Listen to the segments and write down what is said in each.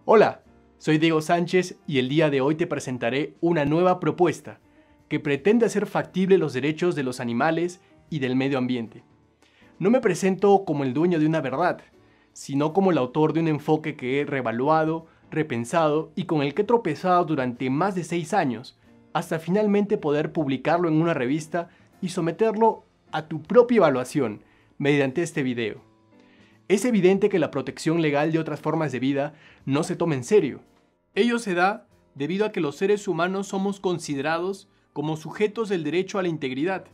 Hola, soy Diego Sánchez y el día de hoy te presentaré una nueva propuesta que pretende hacer factible los derechos de los animales y del medio ambiente. No me presento como el dueño de una verdad, sino como el autor de un enfoque que he reevaluado, repensado y con el que he tropezado durante más de 6 años, hasta finalmente poder publicarlo en una revista y someterlo a tu propia evaluación mediante este video. Es evidente que la protección legal de otras formas de vida no se toma en serio. Ello se da debido a que los seres humanos somos considerados como sujetos del derecho a la integridad,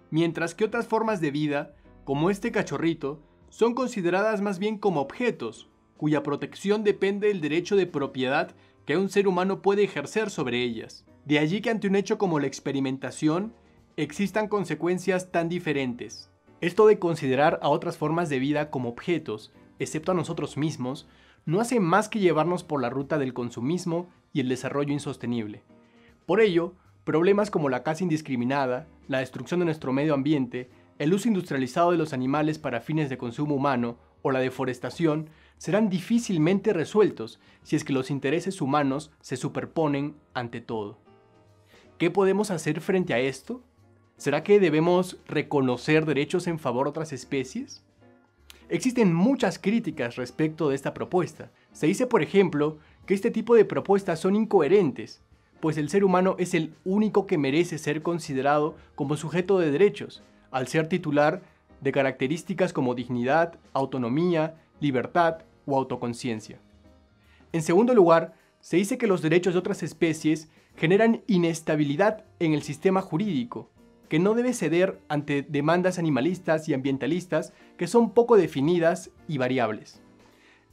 mientras que otras formas de vida, como este cachorrito, son consideradas más bien como objetos, cuya protección depende del derecho de propiedad que un ser humano puede ejercer sobre ellas. De allí que ante un hecho como la experimentación, existan consecuencias tan diferentes. Esto de considerar a otras formas de vida como objetos, excepto a nosotros mismos, no hace más que llevarnos por la ruta del consumismo y el desarrollo insostenible. Por ello, problemas como la caza indiscriminada, la destrucción de nuestro medio ambiente, el uso industrializado de los animales para fines de consumo humano o la deforestación serán difícilmente resueltos si es que los intereses humanos se superponen ante todo. ¿Qué podemos hacer frente a esto? ¿Será que debemos reconocer derechos en favor de otras especies? Existen muchas críticas respecto de esta propuesta. Se dice, por ejemplo, que este tipo de propuestas son incoherentes, pues el ser humano es el único que merece ser considerado como sujeto de derechos, al ser titular de características como dignidad, autonomía, libertad o autoconciencia. En segundo lugar, se dice que los derechos de otras especies generan inestabilidad en el sistema jurídico, que no debe ceder ante demandas animalistas y ambientalistas que son poco definidas y variables.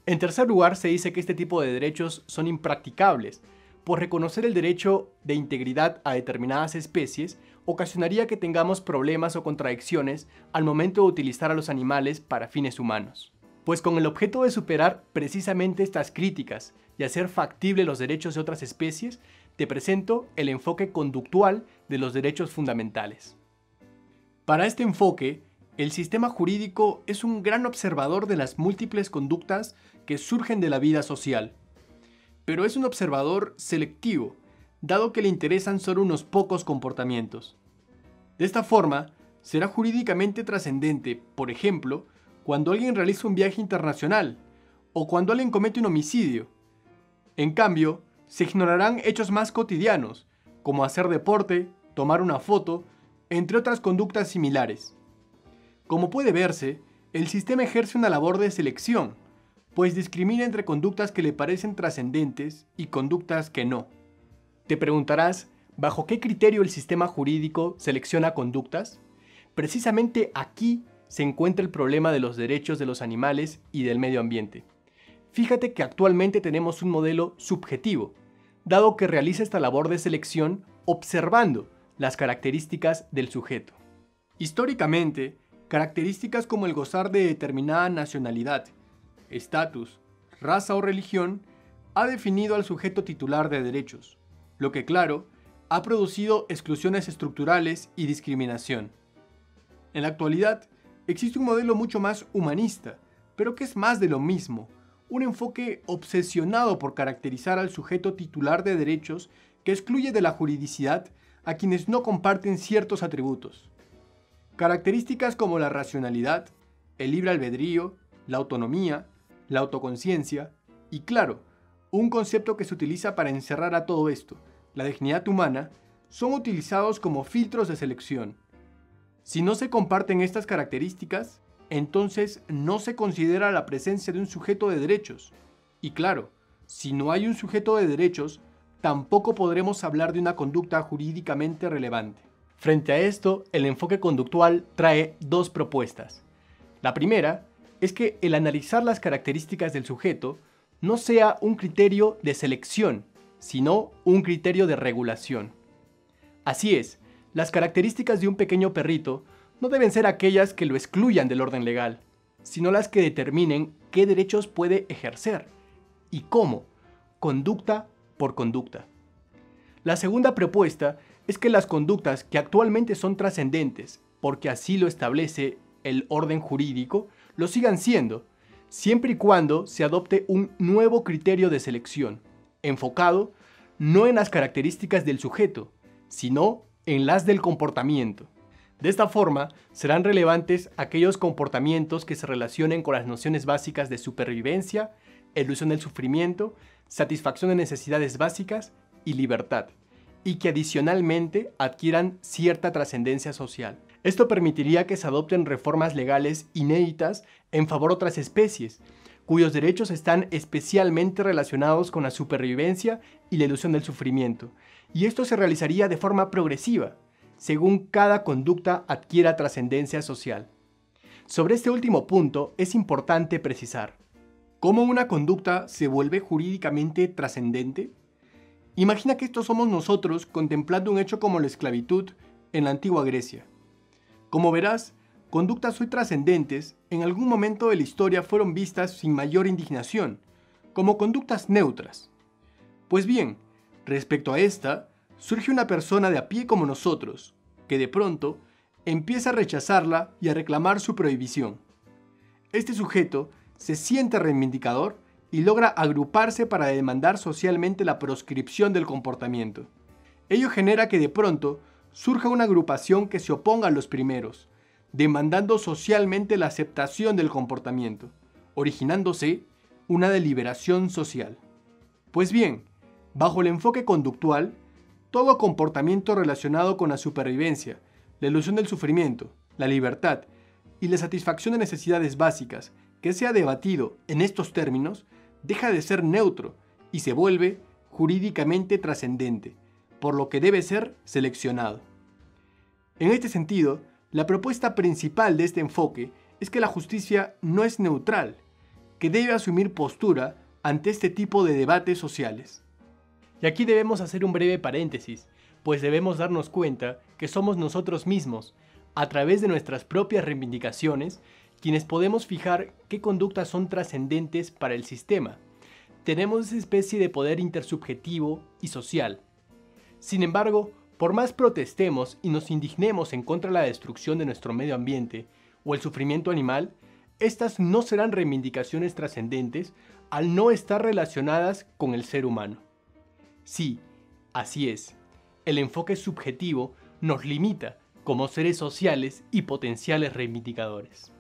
En tercer lugar, se dice que este tipo de derechos son impracticables, pues reconocer el derecho de integridad a determinadas especies ocasionaría que tengamos problemas o contradicciones al momento de utilizar a los animales para fines humanos. Pues con el objeto de superar precisamente estas críticas y hacer factible los derechos de otras especies, te presento el enfoque conductual de los derechos fundamentales. Para este enfoque, el sistema jurídico es un gran observador de las múltiples conductas que surgen de la vida social. Pero es un observador selectivo, dado que le interesan solo unos pocos comportamientos. De esta forma, será jurídicamente trascendente, por ejemplo, cuando alguien realiza un viaje internacional o cuando alguien comete un homicidio. En cambio, se ignorarán hechos más cotidianos, como hacer deporte, tomar una foto, entre otras conductas similares. Como puede verse, el sistema ejerce una labor de selección, pues discrimina entre conductas que le parecen trascendentes y conductas que no. Te preguntarás, ¿bajo qué criterio el sistema jurídico selecciona conductas? Precisamente aquí se encuentra el problema de los derechos de los animales y del medio ambiente. Fíjate que actualmente tenemos un modelo subjetivo, dado que realiza esta labor de selección observando las características del sujeto. Históricamente, características como el gozar de determinada nacionalidad, estatus, raza o religión ha definido al sujeto titular de derechos, lo que, claro, ha producido exclusiones estructurales y discriminación. En la actualidad, existe un modelo mucho más humanista, pero que es más de lo mismo, un enfoque obsesionado por caracterizar al sujeto titular de derechos que excluye de la juridicidad a quienes no comparten ciertos atributos. Características como la racionalidad, el libre albedrío, la autonomía, la autoconciencia y, claro, un concepto que se utiliza para encerrar a todo esto, la dignidad humana, son utilizados como filtros de selección. Si no se comparten estas características, entonces no se considera la presencia de un sujeto de derechos. Y claro, si no hay un sujeto de derechos, tampoco podremos hablar de una conducta jurídicamente relevante. Frente a esto, el enfoque conductual trae dos propuestas. La primera es que el analizar las características del sujeto no sea un criterio de selección, sino un criterio de regulación. Así es, las características de un pequeño perrito no deben ser aquellas que lo excluyan del orden legal, sino las que determinen qué derechos puede ejercer y cómo, conducta por conducta. La segunda propuesta es que las conductas que actualmente son trascendentes, porque así lo establece el orden jurídico, lo sigan siendo, siempre y cuando se adopte un nuevo criterio de selección, enfocado no en las características del sujeto, sino en las del comportamiento. De esta forma, serán relevantes aquellos comportamientos que se relacionen con las nociones básicas de supervivencia, elusión del sufrimiento, satisfacción de necesidades básicas y libertad, y que adicionalmente adquieran cierta trascendencia social. Esto permitiría que se adopten reformas legales inéditas en favor de otras especies, cuyos derechos están especialmente relacionados con la supervivencia y la elusión del sufrimiento, y esto se realizaría de forma progresiva, según cada conducta adquiera trascendencia social. Sobre este último punto es importante precisar: ¿cómo una conducta se vuelve jurídicamente trascendente? Imagina que estos somos nosotros contemplando un hecho como la esclavitud en la antigua Grecia. Como verás, conductas hoy trascendentes en algún momento de la historia fueron vistas sin mayor indignación, como conductas neutras. Pues bien, respecto a esta, surge una persona de a pie como nosotros, que de pronto empieza a rechazarla y a reclamar su prohibición. Este sujeto se siente reivindicador y logra agruparse para demandar socialmente la proscripción del comportamiento. Ello genera que de pronto surja una agrupación que se oponga a los primeros, demandando socialmente la aceptación del comportamiento, originándose una deliberación social. Pues bien, bajo el enfoque conductual, todo comportamiento relacionado con la supervivencia, la elusión del sufrimiento, la libertad y la satisfacción de necesidades básicas que sea debatido en estos términos deja de ser neutro y se vuelve jurídicamente trascendente, por lo que debe ser seleccionado. En este sentido, la propuesta principal de este enfoque es que la justicia no es neutral, que debe asumir postura ante este tipo de debates sociales. Y aquí debemos hacer un breve paréntesis, pues debemos darnos cuenta que somos nosotros mismos, a través de nuestras propias reivindicaciones, quienes podemos fijar qué conductas son trascendentes para el sistema. Tenemos esa especie de poder intersubjetivo y social. Sin embargo, por más protestemos y nos indignemos en contra de la destrucción de nuestro medio ambiente o el sufrimiento animal, estas no serán reivindicaciones trascendentes al no estar relacionadas con el ser humano. Sí, así es, el enfoque subjetivo nos limita como seres sociales y potenciales reivindicadores.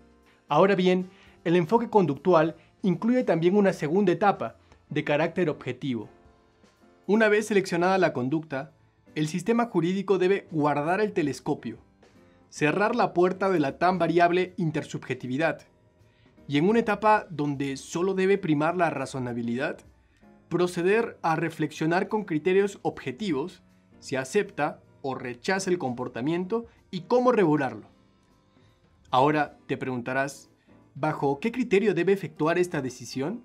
Ahora bien, el enfoque conductual incluye también una segunda etapa de carácter objetivo. Una vez seleccionada la conducta, el sistema jurídico debe guardar el telescopio, cerrar la puerta de la tan variable intersubjetividad, y en una etapa donde solo debe primar la razonabilidad, proceder a reflexionar con criterios objetivos si acepta o rechaza el comportamiento y cómo regularlo. Ahora te preguntarás, ¿bajo qué criterio debe efectuar esta decisión?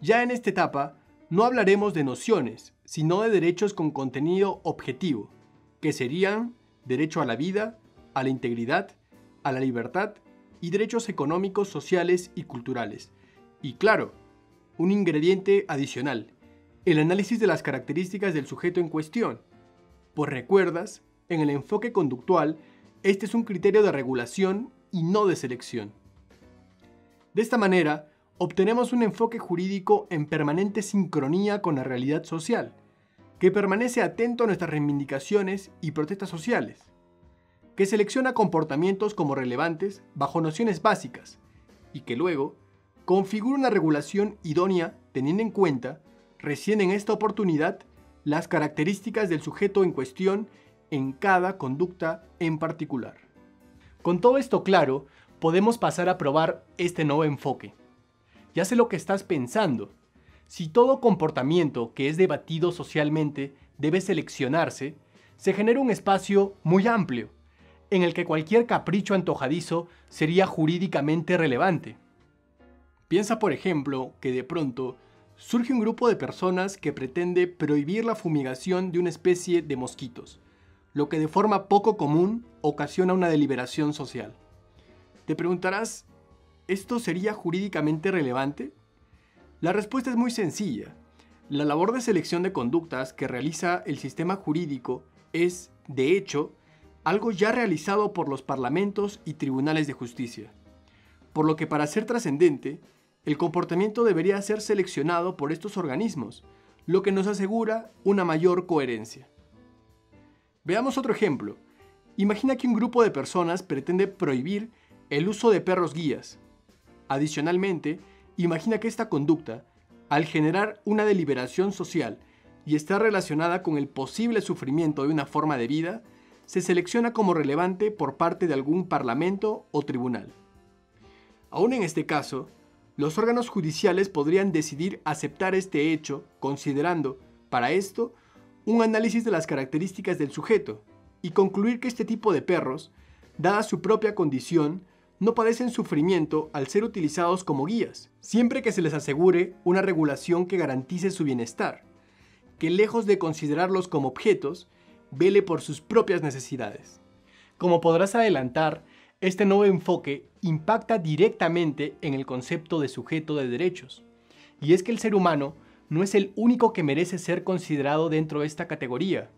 Ya en esta etapa no hablaremos de nociones, sino de derechos con contenido objetivo, que serían derecho a la vida, a la integridad, a la libertad y derechos económicos, sociales y culturales. Y claro, un ingrediente adicional, el análisis de las características del sujeto en cuestión. Pues recuerdas, en el enfoque conductual, este es un criterio de regulación y no de selección. De esta manera, obtenemos un enfoque jurídico en permanente sincronía con la realidad social, que permanece atento a nuestras reivindicaciones y protestas sociales, que selecciona comportamientos como relevantes bajo nociones básicas y que luego configura una regulación idónea teniendo en cuenta, recién en esta oportunidad, las características del sujeto en cuestión en cada conducta en particular. Con todo esto claro, podemos pasar a probar este nuevo enfoque. Ya sé lo que estás pensando. Si todo comportamiento que es debatido socialmente debe seleccionarse, se genera un espacio muy amplio, en el que cualquier capricho antojadizo sería jurídicamente relevante. Piensa, por ejemplo, que de pronto surge un grupo de personas que pretende prohibir la fumigación de una especie de mosquitos, lo que de forma poco común ocasiona una deliberación social. Te preguntarás, ¿esto sería jurídicamente relevante? La respuesta es muy sencilla. La labor de selección de conductas que realiza el sistema jurídico es, de hecho, algo ya realizado por los parlamentos y tribunales de justicia. Por lo que para ser trascendente, el comportamiento debería ser seleccionado por estos organismos, lo que nos asegura una mayor coherencia. Veamos otro ejemplo. Imagina que un grupo de personas pretende prohibir el uso de perros guías. Adicionalmente, imagina que esta conducta, al generar una deliberación social y está relacionada con el posible sufrimiento de una forma de vida, se selecciona como relevante por parte de algún parlamento o tribunal. Aún en este caso, los órganos judiciales podrían decidir aceptar este hecho, considerando, para esto, un análisis de las características del sujeto y concluir que este tipo de perros, dada su propia condición, no padecen sufrimiento al ser utilizados como guías, siempre que se les asegure una regulación que garantice su bienestar, que lejos de considerarlos como objetos, vele por sus propias necesidades. Como podrás adelantar, este nuevo enfoque impacta directamente en el concepto de sujeto de derechos, y es que el ser humano no es el único que merece ser considerado dentro de esta categoría,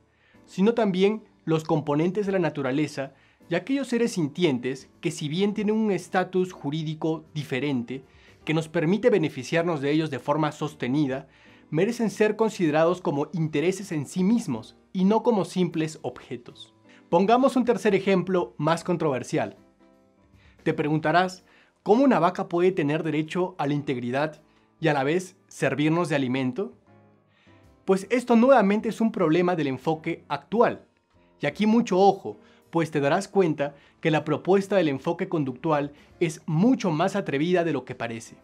sino también los componentes de la naturaleza y aquellos seres sintientes que, si bien tienen un estatus jurídico diferente que nos permite beneficiarnos de ellos de forma sostenida, merecen ser considerados como intereses en sí mismos y no como simples objetos. Pongamos un tercer ejemplo más controversial. Te preguntarás, ¿cómo una vaca puede tener derecho a la integridad y a la vez servirnos de alimento? Pues esto nuevamente es un problema del enfoque actual. Y aquí mucho ojo, pues te darás cuenta que la propuesta del enfoque conductual es mucho más atrevida de lo que parece.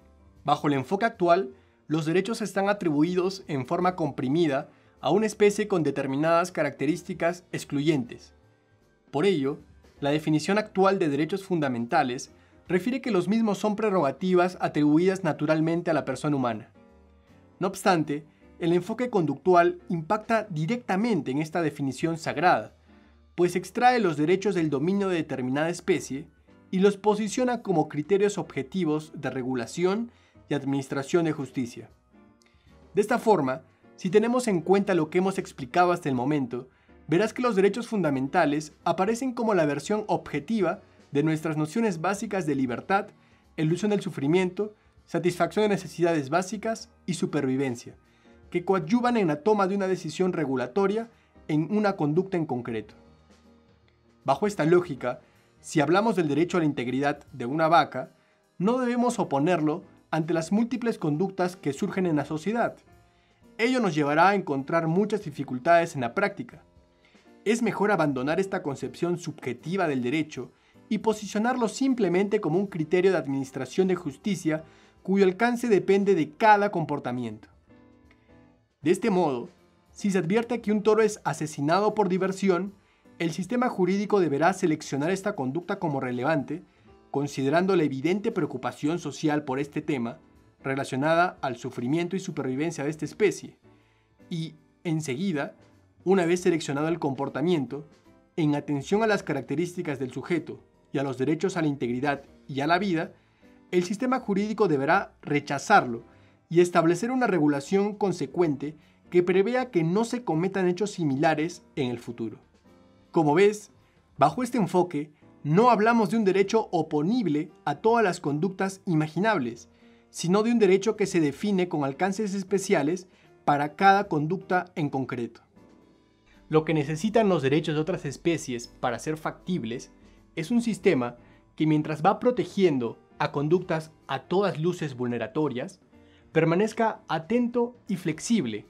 Bajo el enfoque actual, los derechos están atribuidos en forma comprimida a una especie con determinadas características excluyentes. Por ello, la definición actual de derechos fundamentales refiere que los mismos son prerrogativas atribuidas naturalmente a la persona humana. No obstante, el enfoque conductual impacta directamente en esta definición sagrada, pues extrae los derechos del dominio de determinada especie y los posiciona como criterios objetivos de regulación y administración de justicia. De esta forma, si tenemos en cuenta lo que hemos explicado hasta el momento, verás que los derechos fundamentales aparecen como la versión objetiva de nuestras nociones básicas de libertad, elusión del sufrimiento, satisfacción de necesidades básicas y supervivencia, que coadyuvan en la toma de una decisión regulatoria en una conducta en concreto. Bajo esta lógica, si hablamos del derecho a la integridad de una vaca, no debemos oponerlo ante las múltiples conductas que surgen en la sociedad. Ello nos llevará a encontrar muchas dificultades en la práctica. Es mejor abandonar esta concepción subjetiva del derecho y posicionarlo simplemente como un criterio de administración de justicia cuyo alcance depende de cada comportamiento. De este modo, si se advierte que un toro es asesinado por diversión, el sistema jurídico deberá seleccionar esta conducta como relevante, considerando la evidente preocupación social por este tema relacionada al sufrimiento y supervivencia de esta especie, y, enseguida, una vez seleccionado el comportamiento, en atención a las características del sujeto y a los derechos a la integridad y a la vida, el sistema jurídico deberá rechazarlo y establecer una regulación consecuente que prevea que no se cometan hechos similares en el futuro. Como ves, bajo este enfoque, no hablamos de un derecho oponible a todas las conductas imaginables, sino de un derecho que se define con alcances especiales para cada conducta en concreto. Lo que necesitan los derechos de otras especies para ser factibles es un sistema que, mientras va protegiendo a conductas a todas luces vulneratorias, permanezca atento y flexible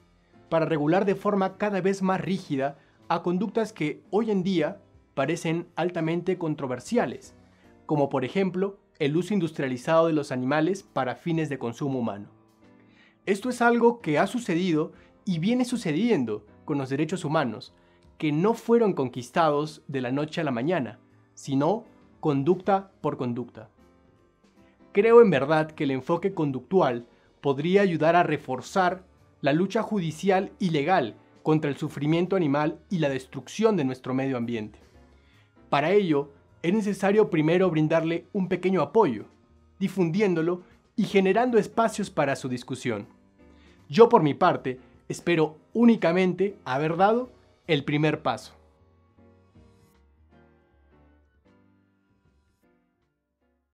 para regular de forma cada vez más rígida a conductas que hoy en día parecen altamente controversiales, como por ejemplo el uso industrializado de los animales para fines de consumo humano. Esto es algo que ha sucedido y viene sucediendo con los derechos humanos, que no fueron conquistados de la noche a la mañana, sino conducta por conducta. Creo en verdad que el enfoque conductual podría ayudar a reforzar la lucha judicial y legal contra el sufrimiento animal y la destrucción de nuestro medio ambiente. Para ello, es necesario primero brindarle un pequeño apoyo, difundiéndolo y generando espacios para su discusión. Yo, por mi parte, espero únicamente haber dado el primer paso.